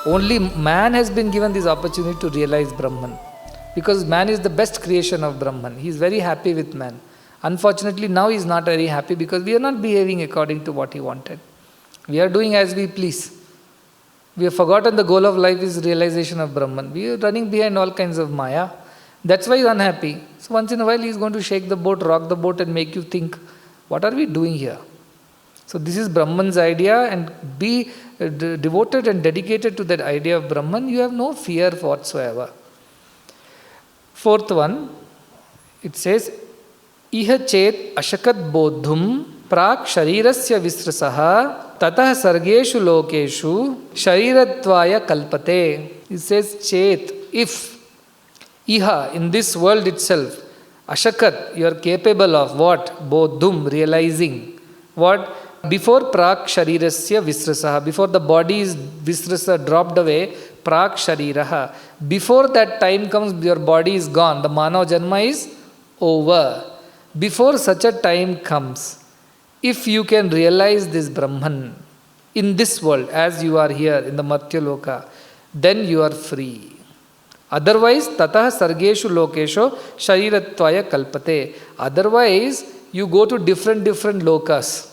Only man has been given this opportunity to realize Brahman. Because man is the best creation of Brahman. He is very happy with man. Unfortunately, now he is not very happy because we are not behaving according to what he wanted. We are doing as we please. We have forgotten the goal of life is realization of Brahman. We are running behind all kinds of Maya. That's why he is unhappy. So once in a while he is going to shake the boat, rock the boat and make you think, what are we doing here? So this is Brahman's idea, and be devoted and dedicated to that idea of Brahman. You have no fear whatsoever. Fourth one, it says, Iha chet ashakat bodhum prak sharirasya visrasaha tatah sargeshu lokeshu sharirattvaya kalpate. It says chet, if, iha, in this world itself, ashakat, you are capable of what? Bodhum, realizing. What? Before prak sharirasya visrasaha, before the body's visrasa dropped away, prak shariraha. Before that time comes, your body is gone. The manav janma is over. Before such a time comes, if you can realize this Brahman in this world, as you are here in the Martya Loka, then you are free. Otherwise, tatah sargeshu lokesho sharirattvaya kalpate. Otherwise, you go to different lokas.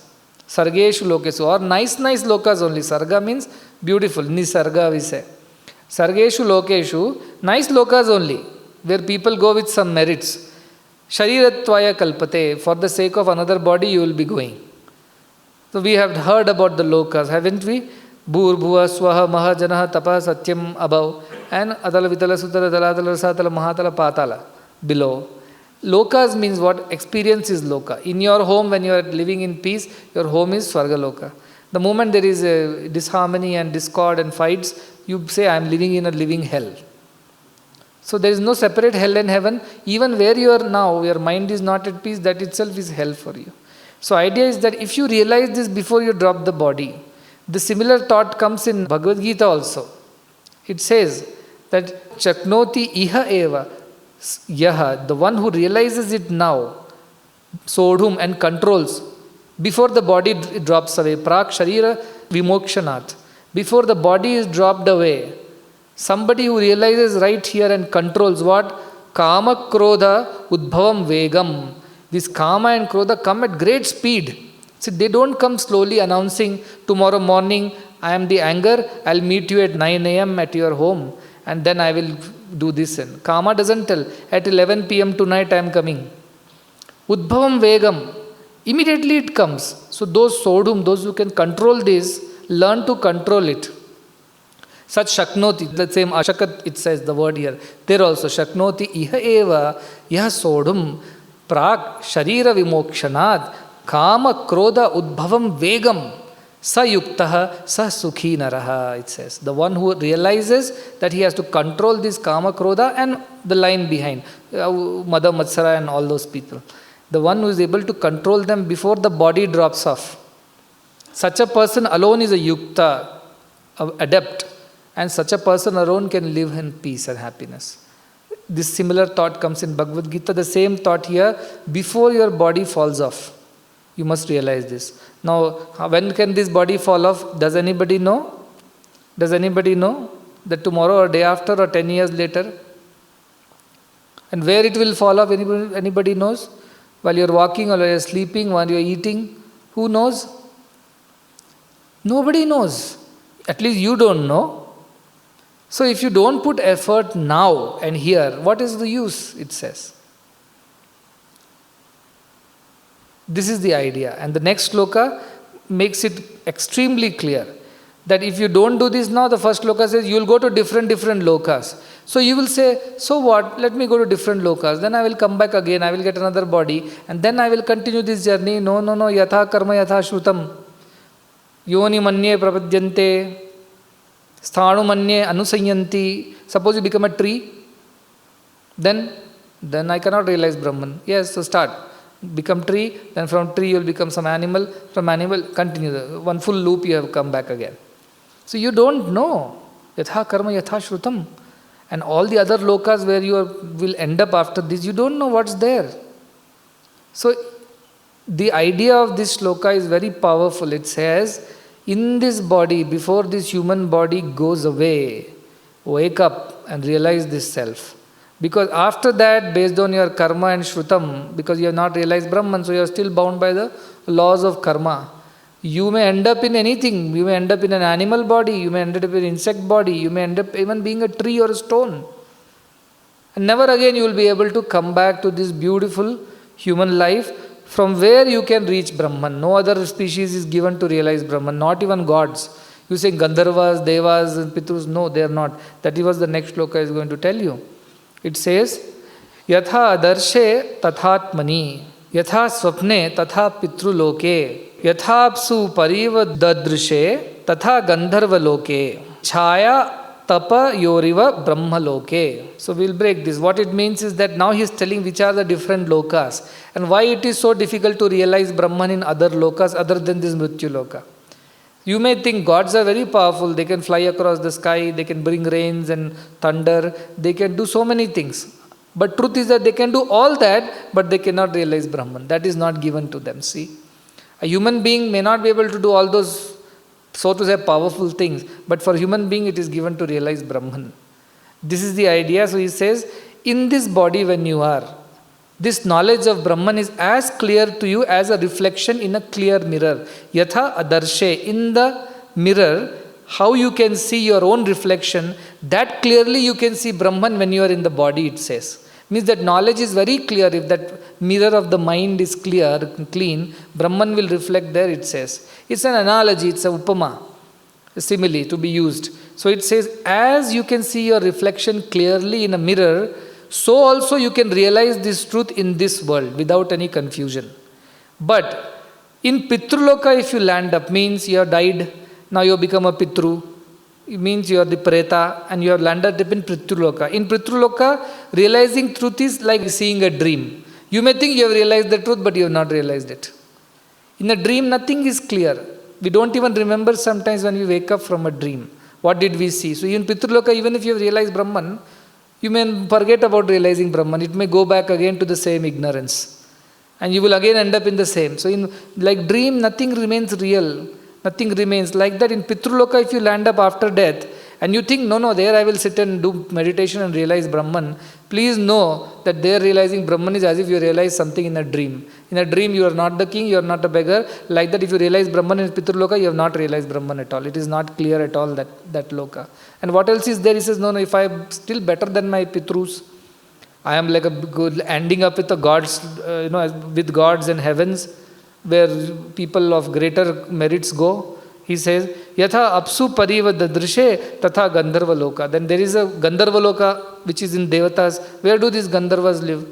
Sargeshu lokesu, or nice lokas only. Sarga means beautiful. Nisarga we say. Sargeshu lokeshu, nice lokas only, where people go with some merits. Sharirattvaya kalpate, for the sake of another body you will be going. So we have heard about the lokas, haven't we? Bhur, bhuva, swaha, maha, janaha, tapa, satyam, above, and adala, vitala, sutala, daladala, rasatala, mahatala, patala, below. Lokas means what? Experience is loka. In your home, when you are living in peace, your home is Swarga Loka. The moment there is a disharmony and discord and fights, you say, I am living in a living hell. So there is no separate hell and heaven. Even where you are now, your mind is not at peace, that itself is hell for you. So idea is that if you realize this before you drop the body, the similar thought comes in Bhagavad Gita also. It says that Chaknoti iha eva yaha, the one who realizes it now, sodhum, and controls, before the body drops away, prak sharira vimokshanat, before the body is dropped away, somebody who realizes right here and controls what? Kama krodha udbhavam vegam. This kama and krodha come at great speed. See, they don't come slowly announcing, tomorrow morning I am the anger, I'll meet you at 9 a.m. at your home and then I will do this. And Kama doesn't tell, at 11 p.m. tonight I am coming. Udbhavam vegam, immediately it comes. So those sodhum, those who can control this, learn to control it. Such shaknoti, the same ashakat, it says the word here. There also, shaknoti iha eva yah sodhum prak sharira vimokshanad kama krodha udbhavam vegam sa yuktaha sa sukhi naraha, it says. The one who realizes that he has to control this kama krodha and the line behind, Mada Matsara and all those people. The one who is able to control them before the body drops off. Such a person alone is a yukta, adept. And such a person alone can live in peace and happiness. This similar thought comes in Bhagavad Gita, the same thought here, before your body falls off. You must realize this. Now, when can this body fall off? Does anybody know? Does anybody know? That tomorrow or day after or 10 years later? And where it will fall off, anybody knows? While you are walking, or you are sleeping, while you are eating? Who knows? Nobody knows. At least you don't know. So if you don't put effort now and here, what is the use, it says. This is the idea. And the next sloka makes it extremely clear that if you don't do this now, the first sloka says you will go to different lokas. So you will say, so what? Let me go to different lokas. Then I will come back again. I will get another body. And then I will continue this journey. No. Yatha karma yatha shrutam. Yoni manye prapadyante. Sthanu manye anusayanti. Suppose you become a tree. Then I cannot realize Brahman. Yes, so start. Become tree. Then from tree you will become some animal. From animal, continue. One full loop you have come back again. So you don't know. Yatha karma yatha shrutam. And all the other lokas where you will end up after this, you don't know what's there. So the idea of this shloka is very powerful. It says, In this body, before this human body goes away, wake up and realize this self. Because after that, based on your karma and shrutam, because you have not realized Brahman, so you are still bound by the laws of karma. You may end up in anything. You may end up in an animal body, you may end up in an insect body, you may end up even being a tree or a stone. And never again you will be able to come back to this beautiful human life from where you can reach Brahman. No other species is given to realize Brahman, not even gods. You say Gandharvas, Devas, and Pitrus. No, they are not. That is what the next shloka is going to tell you. It says, Yatha adarshe tathatmani, Yatha swapne tatha pitruloke, Yatha apsu pariva dadrishe, Tatha gandharva loke, Chaya tapa yoriva brahma loke. So we'll break this. What it means is that now he is telling which are the different lokas and why it is so difficult to realize Brahman in other lokas other than this Mrityu loka. You may think gods are very powerful, they can fly across the sky, they can bring rains and thunder, they can do so many things. But truth is that they can do all that, but they cannot realize Brahman. That is not given to them, see. A human being may not be able to do all those, so to say, powerful things, but for human being it is given to realize Brahman. This is the idea. So he says, in this body when you are, this knowledge of Brahman is as clear to you as a reflection in a clear mirror. Yatha adarshe, in the mirror, how you can see your own reflection, that clearly you can see Brahman when you are in the body, it says. Means that knowledge is very clear. If that mirror of the mind is clear, clean, Brahman will reflect there, it says. It's an analogy, it's a upama, a simile to be used. So it says, as you can see your reflection clearly in a mirror, so also you can realize this truth in this world without any confusion. But in Pitruloka, if you land up, means you have died, now you have become a Pitru. It means you are the Preta and you have landed up in Pitruloka. In Pitruloka, realizing truth is like seeing a dream. You may think you have realized the truth, but you have not realized it. In a dream, nothing is clear. We don't even remember sometimes when we wake up from a dream. What did we see? So in Pitruloka, even if you have realized Brahman, you may forget about realizing Brahman. It may go back again to the same ignorance. And you will again end up in the same. So in like dream, nothing remains real. Nothing remains. Like that in Pitruloka, if you land up after death, and you think, no, there I will sit and do meditation and realize Brahman, please know that there realizing Brahman is as if you realize something in a dream. In a dream, you are not the king, you are not a beggar. Like that, if you realize Brahman in Pitruloka, you have not realized Brahman at all. It is not clear at all, that loka. And what else is there? He says, no, if I am still better than my Pitrus, I am like a good ending up with the gods, with gods and heavens, where people of greater merits go. He says, Yatha apsu pariva dadrishe tatha gandharva loka. Then there is a Gandharva loka which is in Devatas. Where do these Gandharvas live?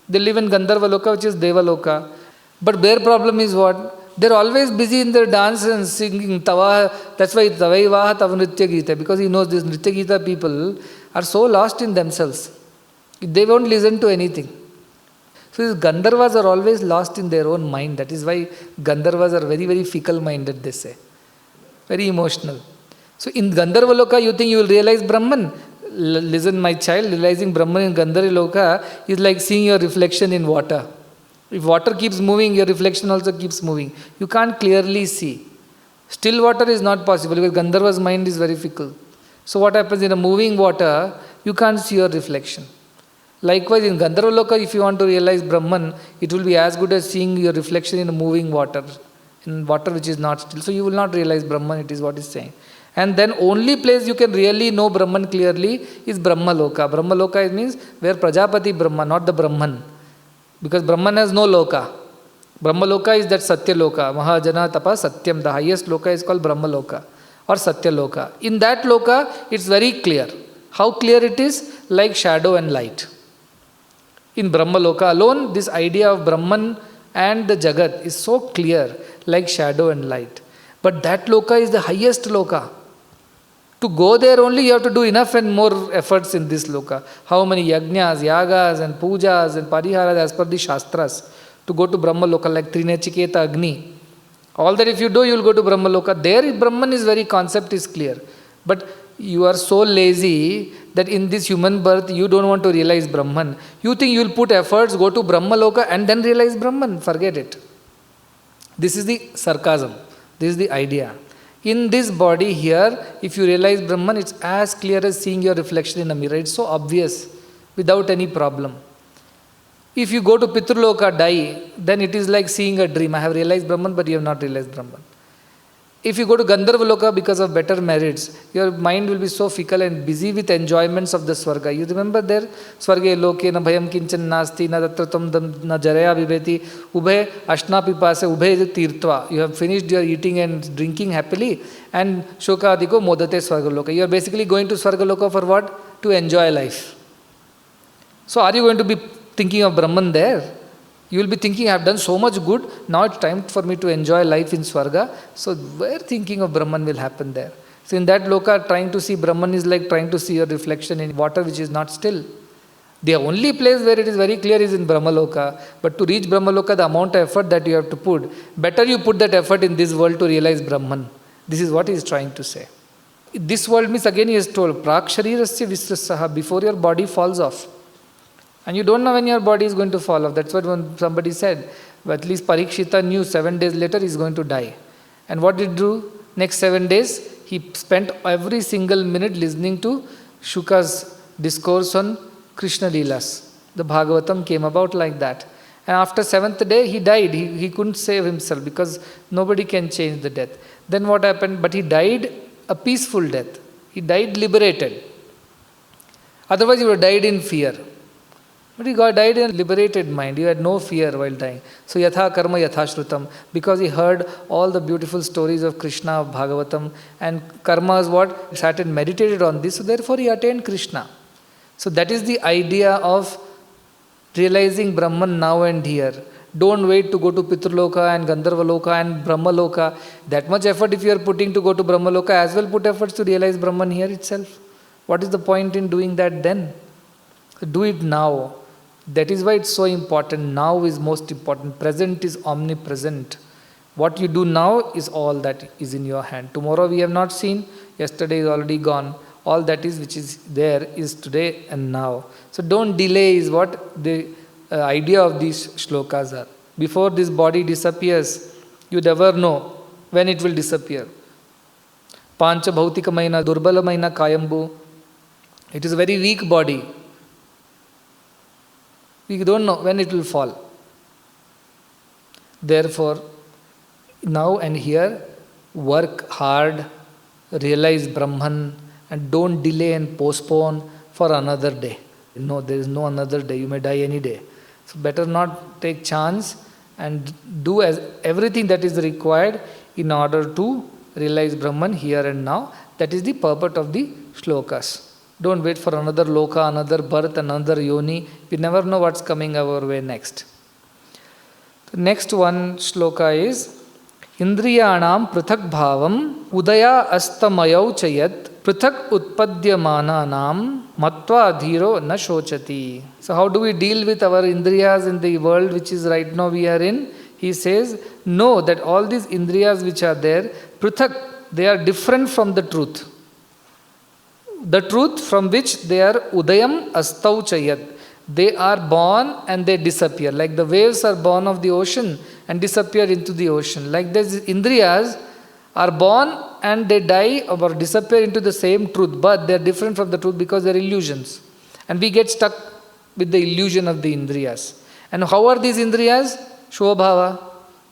They live in Gandharva loka, which is Deva loka. But their problem is what? They're always busy in their dance and singing Tava. That's why Tavaivaha Tav Nritya Gita. Because he knows these Nritya Gita people are so lost in themselves. They won't listen to anything. So these Gandharvas are always lost in their own mind. That is why Gandharvas are very, very fickle-minded, they say. Very emotional. So in Gandharva Loka, you think you will realize Brahman. Listen, my child, realizing Brahman in Gandharva Loka is like seeing your reflection in water. If water keeps moving, your reflection also keeps moving. You can't clearly see. Still water is not possible because Gandharva's mind is very fickle. So what happens in a moving water, you can't see your reflection. Likewise, in Gandharva Loka, if you want to realize Brahman, it will be as good as seeing your reflection in a moving water. In water which is not still. So you will not realize Brahman, it is what is saying. And then only place you can really know Brahman clearly is Brahma Loka. Brahma Loka means where Prajapati Brahma, not the Brahman. Because Brahman has no Loka. Brahma Loka is that Satya Loka. Mahajana Tapa Satyam. The highest Loka is called Brahma Loka or Satya Loka. In that Loka, it's very clear. How clear it is? Like shadow and light. In Brahma Loka alone, this idea of Brahman and the Jagat is so clear, like shadow and light. But that Loka is the highest Loka. To go there only you have to do enough and more efforts in this Loka. How many yajnas, yagas and pujas and pariharas as per the Shastras to go to Brahma Loka like Trinachiketa Agni. All that if you do, you will go to Brahma Loka. There Brahman is very concept is clear. But you are so lazy that in this human birth you don't want to realize Brahman. You think you will put efforts, go to Brahma Loka and then realize Brahman. Forget it. This is the sarcasm. This is the idea. In this body here, if you realize Brahman, it's as clear as seeing your reflection in a mirror. It's so obvious, without any problem. If you go to Pitraloka, die, then it is like seeing a dream. I have realized Brahman, but you have not realized Brahman. If you go to Gandharvaloka because of better merits, your mind will be so fickle and busy with enjoyments of the Swarga. You remember there? Swarge loke na bhayam kinchan nasti na tatratam na jaraya vibheti ubhe ashna pipase ubhe tirtva. You have finished your eating and drinking happily and shoka adiko modate Swargaloka. You are basically going to Swargaloka for what? To enjoy life. So are you going to be thinking of Brahman there? You will be thinking, I have done so much good, now it's time for me to enjoy life in Swarga. So where thinking of Brahman will happen there? So in that loka, trying to see Brahman is like trying to see your reflection in water which is not still. The only place where it is very clear is in Brahmaloka. But to reach Brahmaloka, the amount of effort that you have to put, better you put that effort in this world to realize Brahman. This is what he is trying to say. This world means, again he is told, Prak sharirasya visrasaha, before your body falls off. And you don't know when your body is going to fall off. That's what when somebody said. But at least Parikshita knew 7 days later he is going to die. And what did he do? Next 7 days, he spent every single minute listening to Shuka's discourse on Krishna Leelas. The Bhagavatam came about like that. And after 7th day, he died. He couldn't save himself because nobody can change the death. Then what happened? But he died a peaceful death. He died liberated. Otherwise, he would have died in fear. But he died in a liberated mind. He had no fear while dying. So yatha karma yatha shrutam. Because he heard all the beautiful stories of Krishna, of Bhagavatam. And karma is what? He sat and meditated on this. So therefore he attained Krishna. So that is the idea of realizing Brahman now and here. Don't wait to go to Pitraloka and Gandharvaloka and Brahmaloka. That much effort if you are putting to go to Brahmaloka, as well put efforts to realize Brahman here itself. What is the point in doing that then? Do it now. That is why it's so important. Now is most important. Present is omnipresent. What you do now is all that is in your hand. Tomorrow we have not seen. Yesterday is already gone. All that is which is there is today and now. So don't delay is what the idea of these shlokas are. Before this body disappears, you never know when it will disappear. Pancha bhautika maina, durbala maina kayambu. It is a very weak body. We don't know when it will fall. Therefore, now and here, work hard, realize Brahman, and don't delay and postpone for another day. No, there is no another day. You may die any day. So better not take chance and do as everything that is required in order to realize Brahman here and now. That is the purport of the shlokas. Don't wait for another loka, another birth, another yoni. We never know what's coming our way next. The next one shloka is Indriyanam prithak bhavam udaya astamayau chayat prithak utpadyamananam matva adhiro na shochati. So how do we deal with our indriyas in the world which is right now we are in? He says, know that all these indriyas which are there, prithak, they are different from the truth. The truth from which they are udayam astau chayat. They are born and they disappear. Like the waves are born of the ocean and disappear into the ocean. Like these indriyas are born and they die or disappear into the same truth. But they are different from the truth because they are illusions. And we get stuck with the illusion of the indriyas. And how are these indriyas? Shobhava,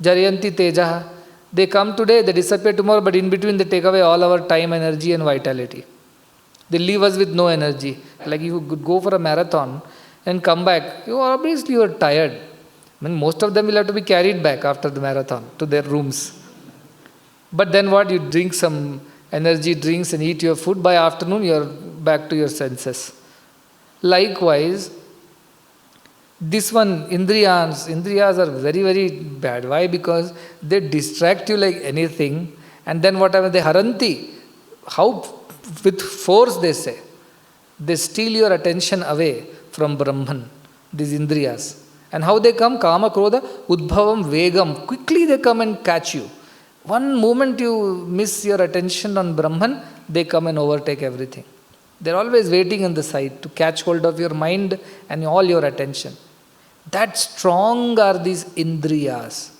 Jarayanti Tejaha. They come today, they disappear tomorrow, but in between they take away all our time, energy and vitality. They leave us with no energy. Like you could go for a marathon and come back. You are tired. I mean, most of them will have to be carried back after the marathon to their rooms. But then what? You drink some energy drinks and eat your food. By afternoon, you are back to your senses. Likewise, this one, Indriyas are very, very bad. Why? Because they distract you like anything. And then whatever they haranti, how with force they say, they steal your attention away from Brahman, these Indriyas. And how they come? Kama, Krodha, Udbhavam, Vegam. Quickly they come and catch you. One moment you miss your attention on Brahman, they come and overtake everything. They're always waiting on the side to catch hold of your mind and all your attention. That strong are these Indriyas.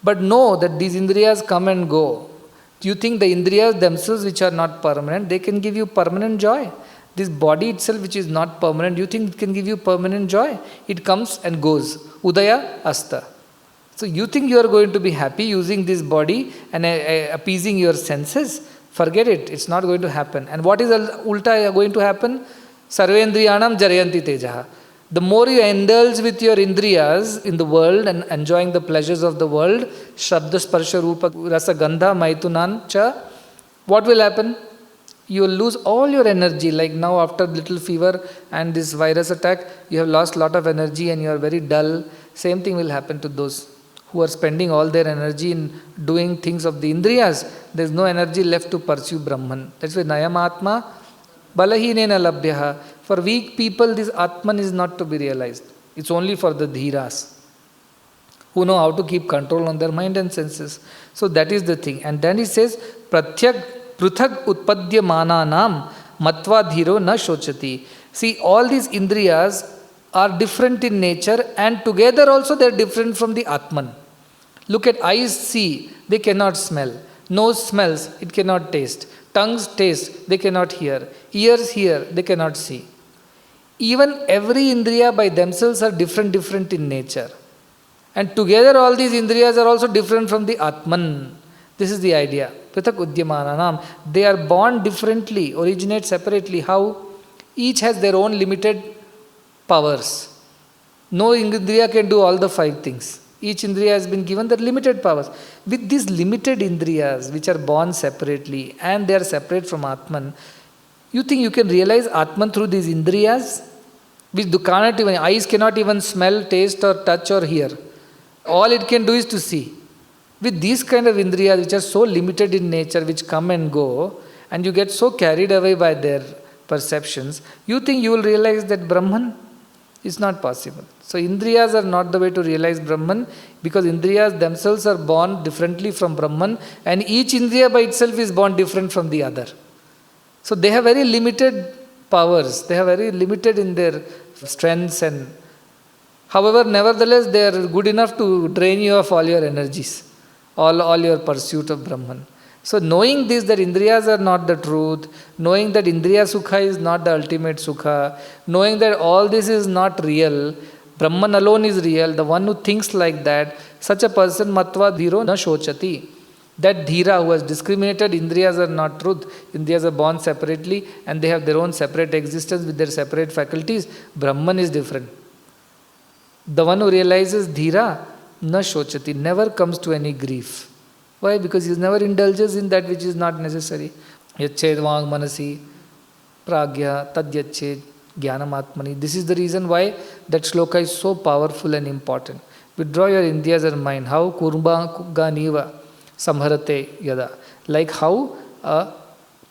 But know that these Indriyas come and go. You think the indriyas themselves, which are not permanent, they can give you permanent joy? This body itself, which is not permanent, you think it can give you permanent joy? It comes and goes. Udaya, asta. So you think you are going to be happy using this body and appeasing your senses? Forget it. It's not going to happen. And what is ulta going to happen? Sarvendriyanam jarayanti tejaha. The more you indulge with your indriyas in the world and enjoying the pleasures of the world, shabda, sparsha, rupa, rasa, gandha, maitunan, cha, what will happen? You will lose all your energy. Like now, after little fever and this virus attack, you have lost a lot of energy and you are very dull. Same thing will happen to those who are spending all their energy in doing things of the indriyas. There is no energy left to pursue Brahman. That's why Nayamatma balahinena labhyaha. For weak people, this Atman is not to be realized. It's only for the dhiras who know how to keep control on their mind and senses. So that is the thing. And then he says, Pratyak pruthak utpadya mananam matva dhiro na shochati. See, all these indriyas are different in nature and together also they are different from the Atman. Look at eyes, see, they cannot smell. Nose smells, it cannot taste. Tongues taste, they cannot hear. Ears hear, they cannot see. Even every indriya by themselves are different in nature. And together all these indriyas are also different from the Atman. This is the idea. Prithak udyamananam. They are born differently, originate separately. How? Each has their own limited powers. No indriya can do all the 5 things. Each indriya has been given the limited powers. With these limited indriyas, which are born separately and they are separate from Atman, you think you can realize Atman through these indriyas? Which cannot even, eyes cannot even smell, taste or touch or hear. All it can do is to see. With these kind of indriyas which are so limited in nature, which come and go, and you get so carried away by their perceptions, you think you will realize that Brahman is not possible. So indriyas are not the way to realize Brahman, because indriyas themselves are born differently from Brahman, and each indriya by itself is born different from the other. So they have very limited powers, they are very limited in their strengths, and however, nevertheless, they are good enough to drain you of all your energies, all your pursuit of Brahman. So knowing this, that indriyas are not the truth, knowing that indriya sukha is not the ultimate sukha, knowing that all this is not real, Brahman alone is real, the one who thinks like that, such a person matva dhiro na shochati. That dhira who has discriminated, indriyas are not truth, indriyas are born separately and they have their own separate existence with their separate faculties. Brahman is different. The one who realizes dhira na shochati never comes to any grief. Why? Because he never indulges in that which is not necessary. Yached vang manasi pragya tad yached jnanam atmani. This is the reason why that shloka is so powerful and important. Withdraw your indriyas and mind. How? Kurma ganiva samharate yada. Like how a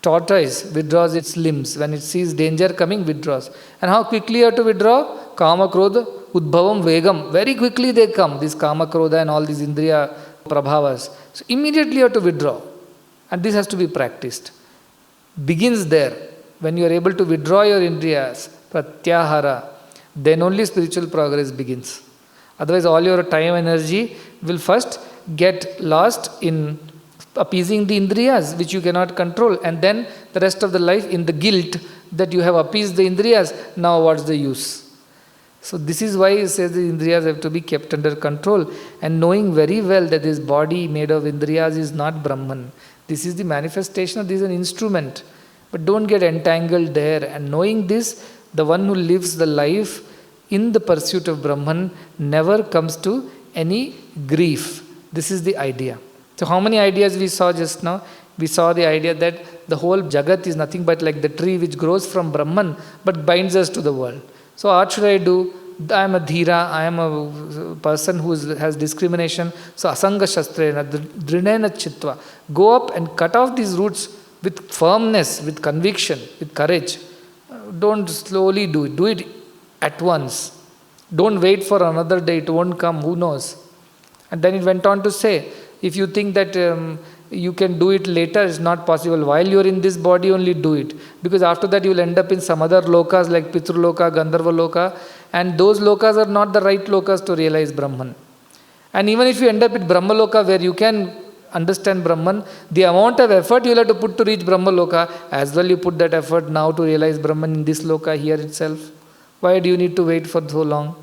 tortoise withdraws its limbs. When it sees danger coming, withdraws. And how quickly you have to withdraw? Kama, krodha, udbhavam, vegam. Very quickly they come. This kama, krodha and all these indriya prabhavas. So immediately you have to withdraw. And this has to be practiced. Begins there. When you are able to withdraw your indriyas, pratyahara, then only spiritual progress begins. Otherwise all your time, energy will first get lost in appeasing the indriyas, which you cannot control. And then the rest of the life in the guilt that you have appeased the indriyas. Now what's the use? So this is why he says the indriyas have to be kept under control, and knowing very well that this body made of indriyas is not Brahman. This is the manifestation, this is an instrument. But don't get entangled there. And knowing this, the one who lives the life in the pursuit of Brahman never comes to any grief. This is the idea. So how many ideas we saw just now? We saw the idea that the whole Jagat is nothing but like the tree which grows from Brahman but binds us to the world. So what should I do? I am a dhira, I am a person who has discrimination. So asanga shastrena, drinena chitva. Go up and cut off these roots with firmness, with conviction, with courage. Don't slowly do it. Do it at once. Don't wait for another day. It won't come. Who knows? And then it went on to say, if you think that you can do it later, it's not possible. While you are in this body, only do it. Because after that you will end up in some other lokas like Pitraloka, Gandharva Loka, and those lokas are not the right lokas to realize Brahman. And even if you end up in Brahma Loka where you can understand Brahman, the amount of effort you will have to put to reach Brahma Loka, as well you put that effort now to realize Brahman in this Loka here itself. Why do you need to wait for so long?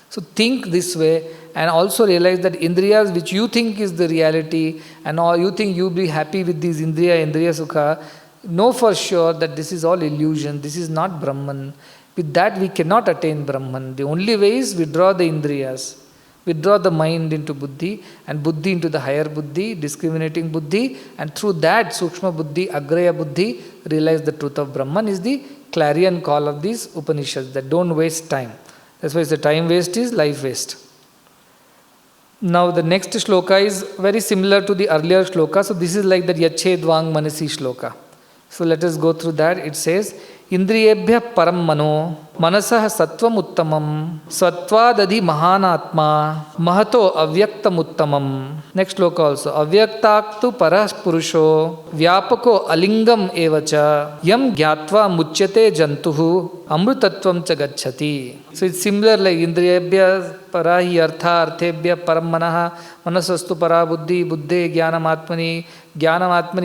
So think this way, and also realize that Indriyas which you think is the reality, and all you think you'll be happy with these Indriya Sukha, know for sure that this is all illusion, this is not Brahman. With that we cannot attain Brahman. The only way is withdraw the Indriyas, withdraw the mind into Buddhi, and Buddhi into the higher Buddhi, discriminating Buddhi, and through that Sukshma Buddhi, Agraya Buddhi, realize the truth of Brahman is the clarion call of these Upanishads, that don't waste time. That's why the time waste is life waste. Now the next shloka is very similar to the earlier shloka. So this is like the Yachedvang Manasi shloka. So let us go through that. It says, Indriyebhya param mano manasah sattvam uttamam sattvadadhi mahanatma mahato avyaktam uttamam. Next shloka also. Avyaktaktu paras purusho vyapako alingam evacha yam gyatva muchyate jantuhu amrutatvam cha gacchati. So it's similar like Indriyebhya parahi artha arthebhya param manaha manasastu para buddhi buddhe jnanamatmani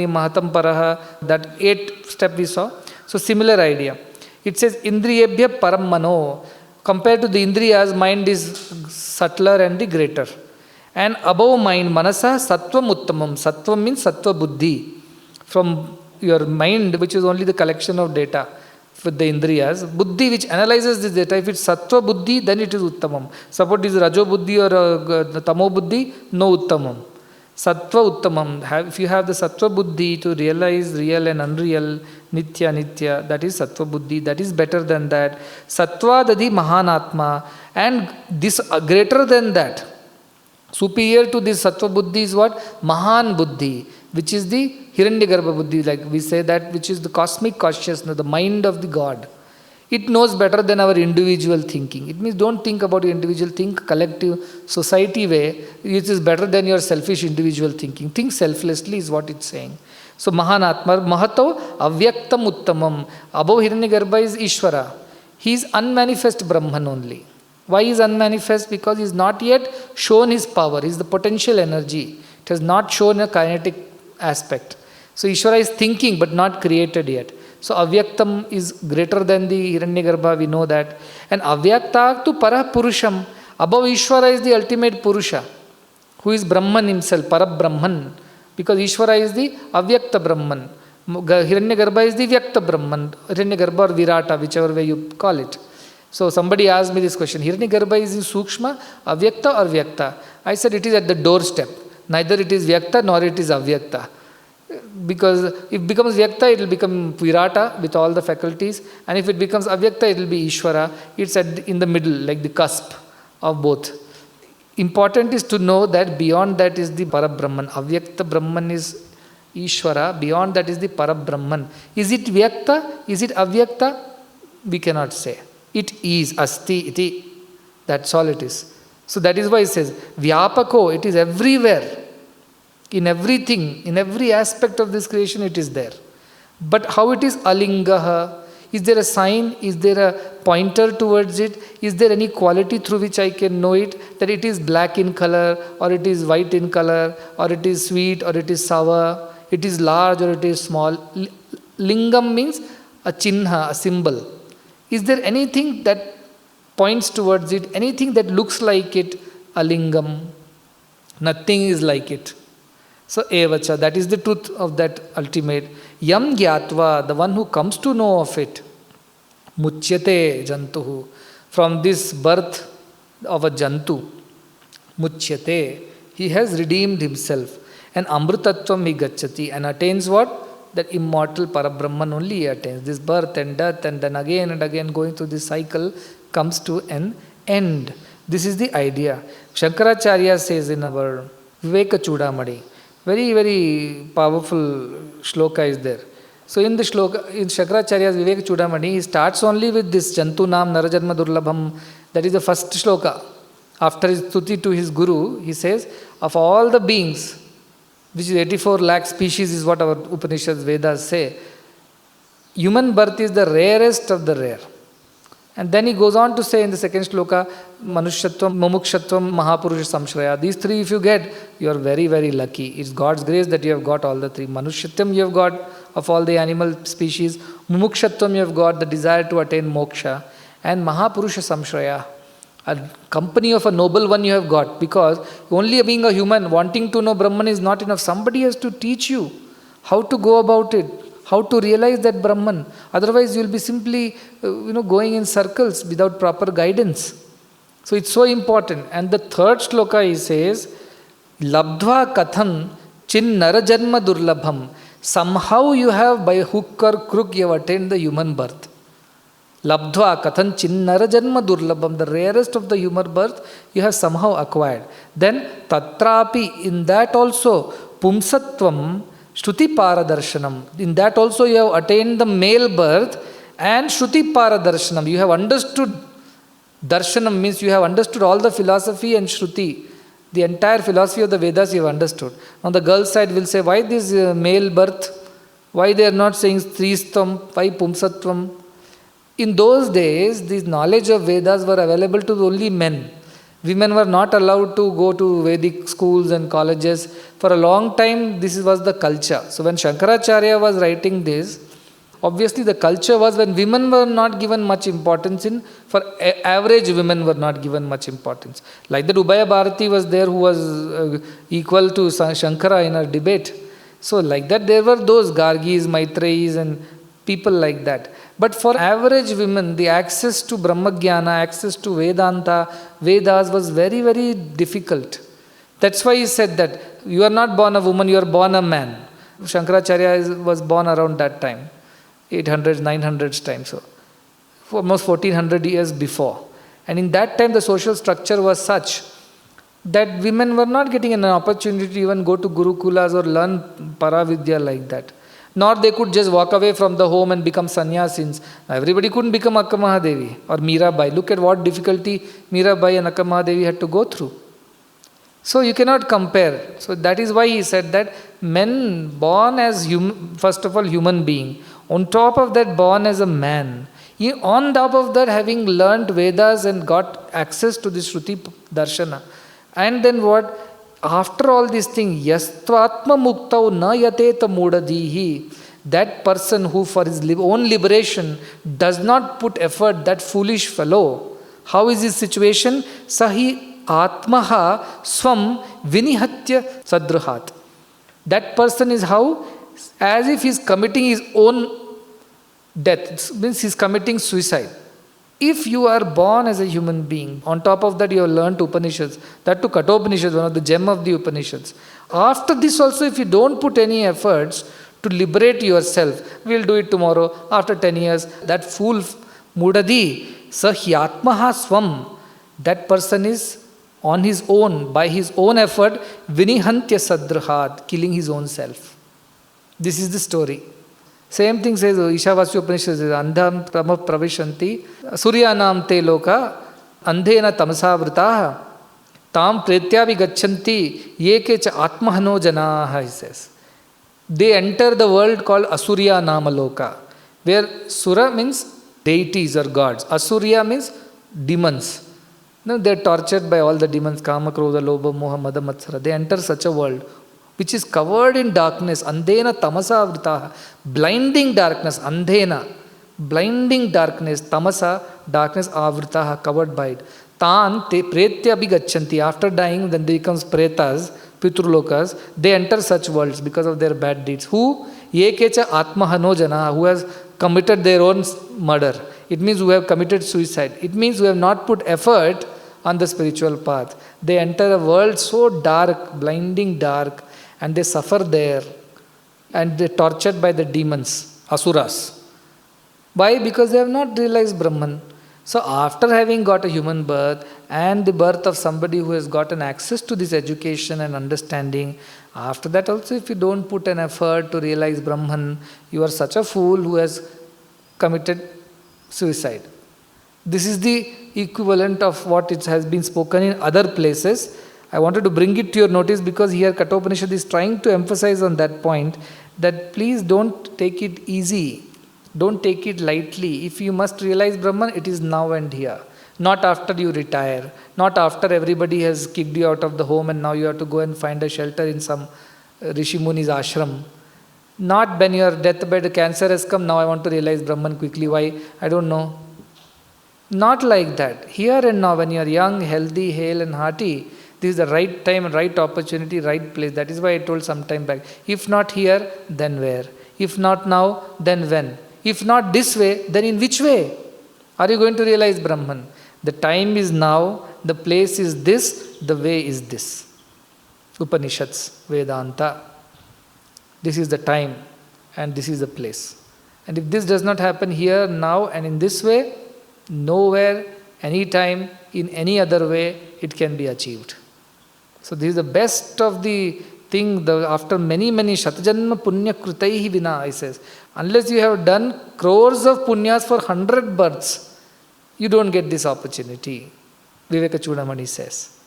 mahatam paraha. That 8 step we saw. So similar idea. It says Indriyebhya param mano. Compared to the Indriyas, mind is subtler and the greater. And above mind, manasa sattvam uttamam. Sattvam means sattva buddhi. From your mind, which is only the collection of data with the Indriyas, buddhi which analyzes this data, if it's sattva buddhi, then it is uttamam. Suppose it is rajo buddhi or tamo buddhi, no uttamam. Sattva uttamam. If you have the sattva buddhi to realize real and unreal, nitya, that is sattva buddhi, that is better than that. Sattvadadi mahanatma, and this greater than that, superior to this sattva buddhi is what? Mahan buddhi, which is the Hiranyagarbha buddhi, like we say that, which is the cosmic consciousness, the mind of the God. It knows better than our individual thinking. It means don't think about your individual, think collective, society way. It is better than your selfish individual thinking. Think selflessly is what it's saying. So Mahanatma, Mahato Avyaktam Uttamam. Above Hiranyagarbha is Ishvara. He is unmanifest Brahman only. Why is unmanifest? Because he is not yet shown his power. He is the potential energy. It has not shown a kinetic aspect. So Ishvara is thinking but not created yet. So Avyaktam is greater than the Hiranyagarbha, we know that. And Avyakta to Para Purusham. Above Ishvara is the ultimate Purusha, who is Brahman himself, Para Brahman. Because Ishvara is the Avyakta Brahman. Hiranyagarbha is the Vyakta Brahman. Hiranyagarbha or Virata, whichever way you call it. So somebody asked me this question, Hiranyagarbha is in Sukshma, Avyakta or Vyakta? I said it is at the doorstep. Neither it is Vyakta nor it is Avyakta. Because if it becomes Vyakta, it will become Virata with all the faculties. And if it becomes Avyakta, it will be Ishvara. It's in the middle, like the cusp of both. Important is to know that beyond that is the Parabrahman. Avyakta Brahman is Ishvara. Beyond that is the Parabrahman. Is it Vyakta? Is it Avyakta? We cannot say. It is Asti Iti. That's all it is. So that is why it says Vyapako. It is everywhere. In everything, in every aspect of this creation, it is there. But how it is alingaha? Is there a sign? Is there a pointer towards it? Is there any quality through which I can know it? That it is black in color, or it is white in color, or it is sweet, or it is sour, it is large, or it is small. Lingam means a chinha, a symbol. Is there anything that points towards it? Anything that looks like it? A lingam. Nothing is like it. So, evacha, that is the truth of that ultimate. Yam gyatva, the one who comes to know of it. Muchyate jantuhu. From this birth of a jantu, muchyate, he has redeemed himself. And amrutattvam he gacchati, and attains what? That immortal Parabrahman only he attains. This birth and death and then again and again going through this cycle comes to an end. This is the idea. Shankaracharya says in our Viveka Chudamani, very, very powerful shloka is there. So in the shloka, in Shankaracharya's Viveka Chudamani, he starts only with this Jantu Nam Narajanma Durlabham. That is the first shloka. After his stuti to his guru, he says, of all the beings, which is 84 lakh species is what our Upanishads, Vedas say, human birth is the rarest of the rare. And then he goes on to say in the second shloka, Manushyatvam, Mumukshatvam, Mahapurusha Samshraya. These three, if you get, you are very, very lucky. It's God's grace that you have got all the three. Manushyatvam you have got of all the animal species. Mumukshatvam you have got the desire to attain moksha. And Mahapurusha Samshraya, a company of a noble one you have got. Because only being a human, wanting to know Brahman is not enough. Somebody has to teach you how to go about it, how to realize that Brahman. Otherwise, you will be simply going in circles without proper guidance. So it's so important. And the third shloka he says, Labdhva katham chin narajanma durlabham. Somehow you have, by hook or crook, you have attained the human birth. Labdhva katham chin narajanma durlabham. The rarest of the human birth you have somehow acquired. Then tatrapi, in that also, pumsatvam Shruti Paradarshanam. In that also you have attained the male birth and Shruti Paradarshanam. You have understood. Darshanam means you have understood all the philosophy and Shruti. The entire philosophy of the Vedas you have understood. On the girl side will say, why this male birth? Why they are not saying Stristam? Why Pumsatvam? In those days, this knowledge of Vedas were available to only men. Women were not allowed to go to Vedic schools and colleges. For a long time, this was the culture. So when Shankaracharya was writing this, obviously the culture was when women were not given much importance for average women were not given much importance. Like that Ubaya Bharati was there who was equal to Shankara in a debate. So like that there were those Gargis, Maitreyis and people like that. But for average women, the access to Brahmagyana, access to Vedanta, Vedas was very, very difficult. That's why he said that you are not born a woman, you are born a man. Shankaracharya was born around that time, 800s, 900s time, so almost 1400 years before. And in that time, the social structure was such that women were not getting an opportunity to even go to Gurukulas or learn Paravidya like that. Nor they could just walk away from the home and become sannyasins. Everybody couldn't become Akka Mahadevi or Mirabai. Look at what difficulty Mirabai and Akka Mahadevi had to go through. So you cannot compare. So that is why he said that men born as first of all human being, on top of that born as a man, on top of that having learnt Vedas and got access to the Shruti Darshana. And then what? After all these things, Yastvatma Muktau na yateta mudadihi, that person who for his own liberation does not put effort, that foolish fellow, how is his situation? Sahi Atmaha Swam Vinihatya Sadruhat. That person is how? As if he is committing his own death, it means he is committing suicide. If you are born as a human being, on top of that you have learnt Upanishads, that to Kathopanishads, one of the gem of the Upanishads. After this also, if you don't put any efforts to liberate yourself, we'll do it tomorrow, after 10 years, that fool Mudadi, Sahyatmaha Swam, that person is on his own, by his own effort, Vinihantya Sadrahat, killing his own self. This is the story. Same thing says Ishavasya Upanishad says, Andham Prama Pravishanti, Suryanam te loka, Andhena Tamasavritaha, Tam Pretyavi Gachanti, Yeke cha Atmahano Janaha, he says. They enter the world called Asurya Namaloka, where Sura means deities or gods. Asurya means demons. No, they are tortured by all the demons, Kama, Krodha, Lobha, Moha, Mada, Matsara. They enter such a world which is covered in darkness. Andhena tamasa avritaha. Blinding darkness. Andhena. Blinding darkness. Tamasa, darkness, avritaha, covered by it. Tan te pretya bigachanti. After dying, then they becomes pretas, pitrulokas. They enter such worlds because of their bad deeds. Who? Yekecha atmahano jana. Who has committed their own murder. It means who have committed suicide. It means who have not put effort on the spiritual path. They enter a world so dark, blinding dark, and they suffer there, and they are tortured by the demons, asuras. Why? Because they have not realized Brahman. So after having got a human birth and the birth of somebody who has gotten access to this education and understanding, after that also if you don't put an effort to realize Brahman, you are such a fool who has committed suicide. This is the equivalent of what it has been spoken in other places. I wanted to bring it to your notice because here Kathopanishad is trying to emphasize on that point that please don't take it easy. Don't take it lightly. If you must realize Brahman, it is now and here. Not after you retire. Not after everybody has kicked you out of the home and now you have to go and find a shelter in some Rishi Muni's ashram. Not when your deathbed, cancer has come, now I want to realize Brahman quickly. Why? I don't know. Not like that. Here and now, when you are young, healthy, hale and hearty, this is the right time, right opportunity, right place. That is why I told some time back. If not here, then where? If not now, then when? If not this way, then in which way are you going to realize Brahman? The time is now, the place is this, the way is this. Upanishads, Vedanta. This is the time and this is the place. And if this does not happen here, now and in this way, nowhere, anytime, in any other way, it can be achieved. So this is the best of the thing, after many Shatajanma Punya Krutaihi Vina, he says. Unless you have done crores of punyas for 100 births, you don't get this opportunity, Viveka Chudamani says.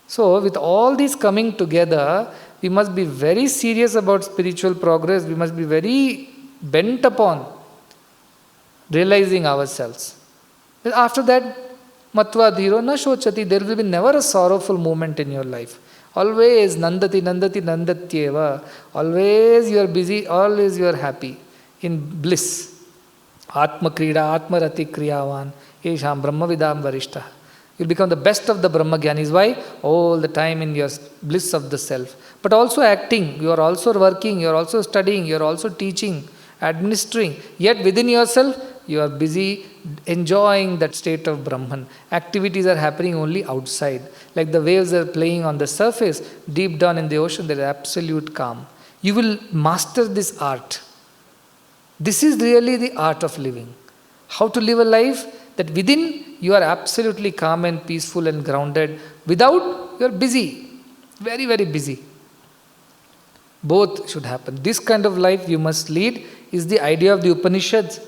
So with all these coming together, we must be very serious about spiritual progress. We must be very bent upon realizing ourselves. But after that, Matva Dhiro na shochati, there will be never a sorrowful moment in your life. Always nandati, nandati, nandatyeva. Always you are busy, always you are happy, in bliss. Atma krida, atma rati kriyavan, esham brahma vidam varishta. You become the best of the Brahmagyanis. Why? All the time in your bliss of the self. But also acting, you are also working, you are also studying, you are also teaching, administering. Yet within yourself, you are busy enjoying that state of Brahman. Activities are happening only outside. Like the waves are playing on the surface, deep down in the ocean, there is absolute calm. You will master this art. This is really the art of living. How to live a life that within you are absolutely calm and peaceful and grounded. Without, you are busy. Very, very busy. Both should happen. This kind of life you must lead is the idea of the Upanishads.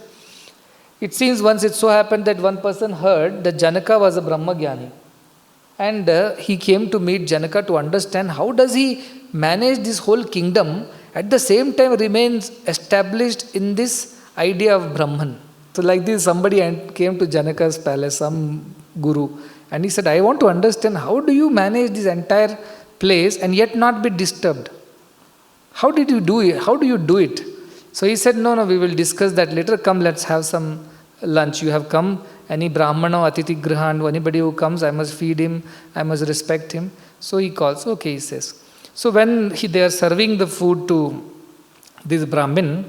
It seems once it so happened that one person heard that Janaka was a Brahmagyani. And he came to meet Janaka to understand how does he manage this whole kingdom, at the same time remains established in this idea of Brahman. So like this, somebody came to Janaka's palace, some guru, and he said, I want to understand how do you manage this entire place and yet not be disturbed? How did you do it? How do you do it? So he said, no, we will discuss that later. Come, let's have some lunch. You have come, any Brahmana or Atiti Grihan, anybody who comes, I must feed him, I must respect him. So he calls, okay, he says. So when they are serving the food to this Brahmin,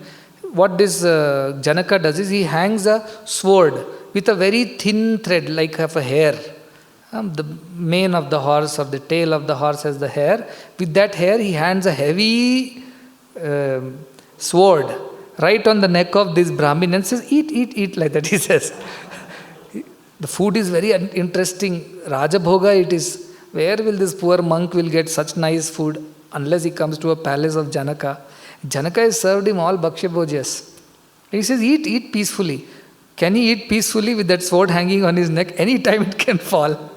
what this Janaka does is he hangs a sword with a very thin thread like of a hair. The mane of the horse or the tail of the horse has the hair. With that hair he hands a heavy sword right on the neck of this Brahmin and says, eat like that, he says. The food is very interesting. Rajabhoga it is. Where will this poor monk will get such nice food unless he comes to a palace of Janaka? Janaka has served him all Bhaksha Bhojas. He says, eat peacefully. Can he eat peacefully with that sword hanging on his neck? Any time it can fall.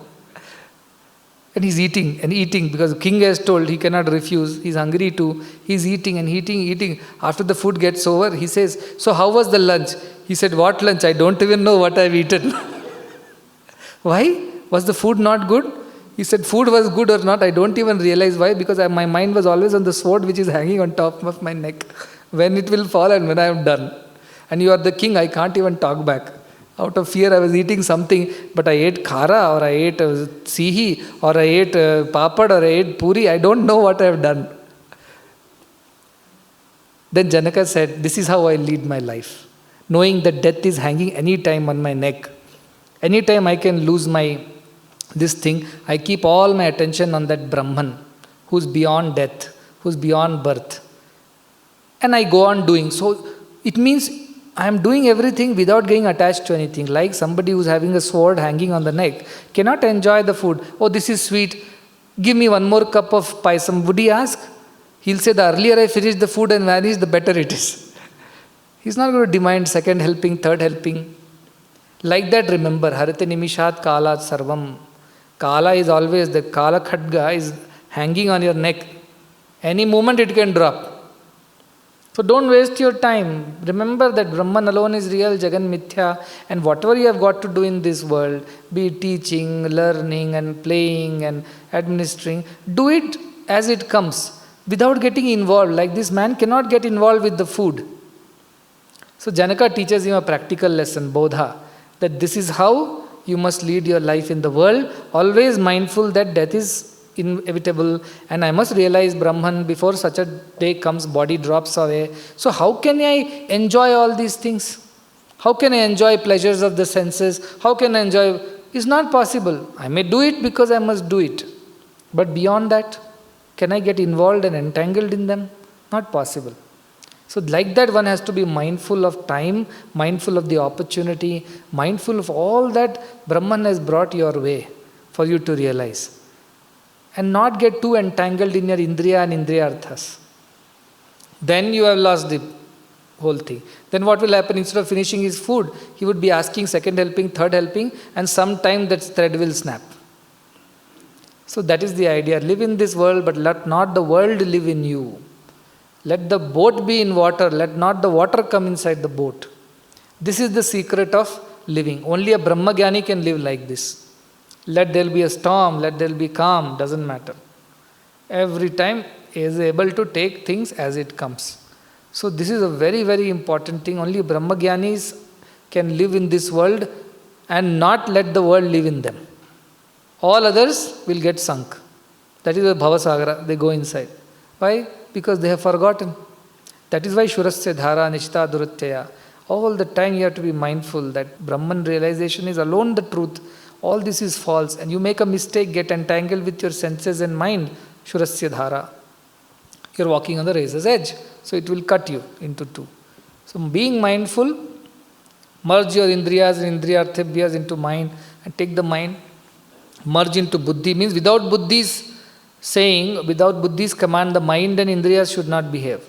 And he's eating and eating because the king has told he cannot refuse. He's hungry too. He's eating and eating. After the food gets over, he says, so how was the lunch? He said, what lunch? I don't even know what I've eaten. Why? Was the food not good? He said, food was good or not, I don't even realize why, because my mind was always on the sword which is hanging on top of my neck. When it will fall and when I am done. And you are the king, I can't even talk back. Out of fear, I was eating something, but I ate khara, or I ate sihi, or I ate papad, or I ate puri. I don't know what I have done. Then Janaka said, this is how I lead my life. Knowing that death is hanging any time on my neck. Anytime I can lose this thing, I keep all my attention on that Brahman, who's beyond death, who's beyond birth. And I go on doing. So it means I am doing everything without getting attached to anything. Like somebody who's having a sword hanging on the neck cannot enjoy the food. Oh, this is sweet. Give me one more cup of paisam. Would he ask? He'll say, the earlier I finish the food and vanish, the better it is. He's not going to demand second helping, third helping. Like that, remember, Harate Nimishat Kala Sarvam. Kala is always, the Kala Khadga is hanging on your neck. Any moment it can drop. So don't waste your time. Remember that Brahman alone is real, Jagan Mithya, and whatever you have got to do in this world, be it teaching, learning and playing and administering, do it as it comes, without getting involved. Like this man cannot get involved with the food. So Janaka teaches him a practical lesson, Bodha, that this is how you must lead your life in the world, always mindful that death is inevitable, and I must realize Brahman before such a day comes, body drops away. So how can I enjoy all these things? How can I enjoy pleasures of the senses? How can I enjoy? It's not possible. I may do it because I must do it. But beyond that, can I get involved and entangled in them? Not possible. So like that, one has to be mindful of time, mindful of the opportunity, mindful of all that Brahman has brought your way for you to realize. And not get too entangled in your Indriya and Indriyarthas. Then you have lost the whole thing. Then what will happen? Instead of finishing his food, he would be asking second helping, third helping, and sometime that thread will snap. So that is the idea. Live in this world, but let not the world live in you. Let the boat be in water, let not the water come inside the boat. This is the secret of living. Only a Brahmagyani can live like this. Let there be a storm, let there be calm, doesn't matter. Every time he is able to take things as it comes. So this is a very, very important thing. Only Brahmagyanis can live in this world and not let the world live in them. All others will get sunk. That is the Bhavasagara, they go inside. Why? Because they have forgotten. That is why Shurasya Dhara Nishta Durutyaya. All the time you have to be mindful that Brahman realization is alone the truth. All this is false, and you make a mistake, get entangled with your senses and mind, Shurasya Dhara. You're walking on the razor's edge, so it will cut you into two. So being mindful, merge your Indriyas and Indriyarthebhyas into mind, and take the mind, merge into Buddhi, means without Buddhi's saying, without Buddhi's command, the mind and Indriyas should not behave.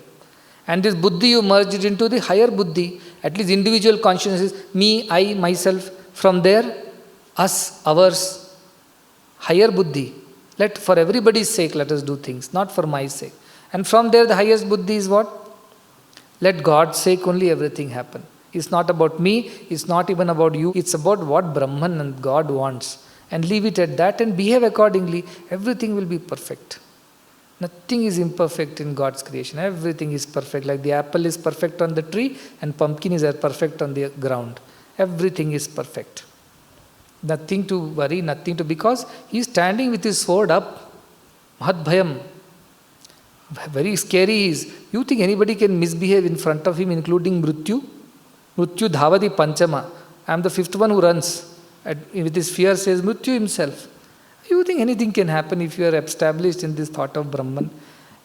And this Buddhi you merge it into the higher Buddhi, at least individual consciousness is me, I, myself, from there, us, ours, higher buddhi. Let for everybody's sake let us do things, not for my sake. And from there the highest buddhi is what? Let God's sake only everything happen. It's not about me, it's not even about you, it's about what Brahman and God wants. And leave it at that and behave accordingly. Everything will be perfect. Nothing is imperfect in God's creation. Everything is perfect. Like the apple is perfect on the tree and pumpkin is perfect on the ground. Everything is perfect. Nothing to worry, nothing to, because he is standing with his sword up. Mahat bhayam. Very scary he is. You think anybody can misbehave in front of him, including Mrityu? Mrityu dhavati panchama. I am the fifth one who runs. With his fear says Mrityu himself. You think anything can happen if you are established in this thought of Brahman?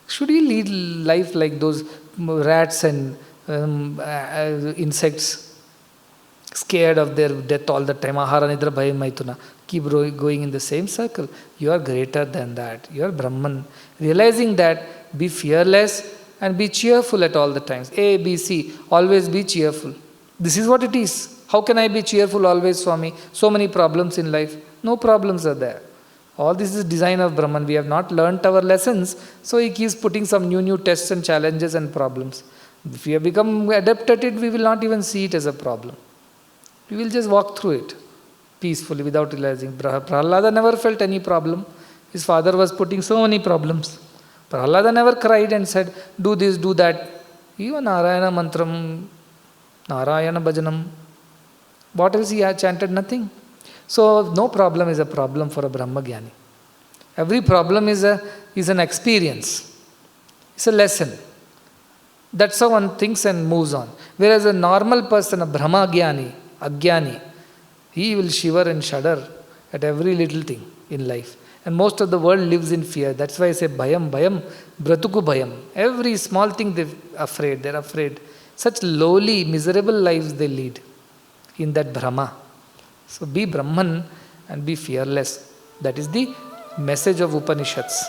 Should you lead life like those rats and insects? Scared of their death all the time, ahara nidra bhayam maituna, keep going in the same circle. You are greater than that. You are Brahman. Realizing that, be fearless and be cheerful at all the times. A, B, C, always be cheerful. This is what it is. How can I be cheerful always, Swami? So many problems in life. No problems are there. All this is design of Brahman. We have not learnt our lessons, so he keeps putting some new tests and challenges and problems. If we have become adept at it, we will not even see it as a problem. We will just walk through it peacefully without realizing. Prahlada never felt any problem. His father was putting so many problems. Prahlada never cried and said, do this, do that. Even Narayana Mantram, Narayana Bhajanam. What else he had chanted? Nothing. So no problem is a problem for a Brahmagyani. Every problem is an experience. It's a lesson. That's how one thinks and moves on. Whereas a normal person, a Brahmagyani, Agyani, he will shiver and shudder at every little thing in life. And most of the world lives in fear. That's why I say bhayam, bratuku bhayam. Every small thing they're afraid. Such lowly, miserable lives they lead in that Brahma. So be Brahman and be fearless. That is the message of Upanishads.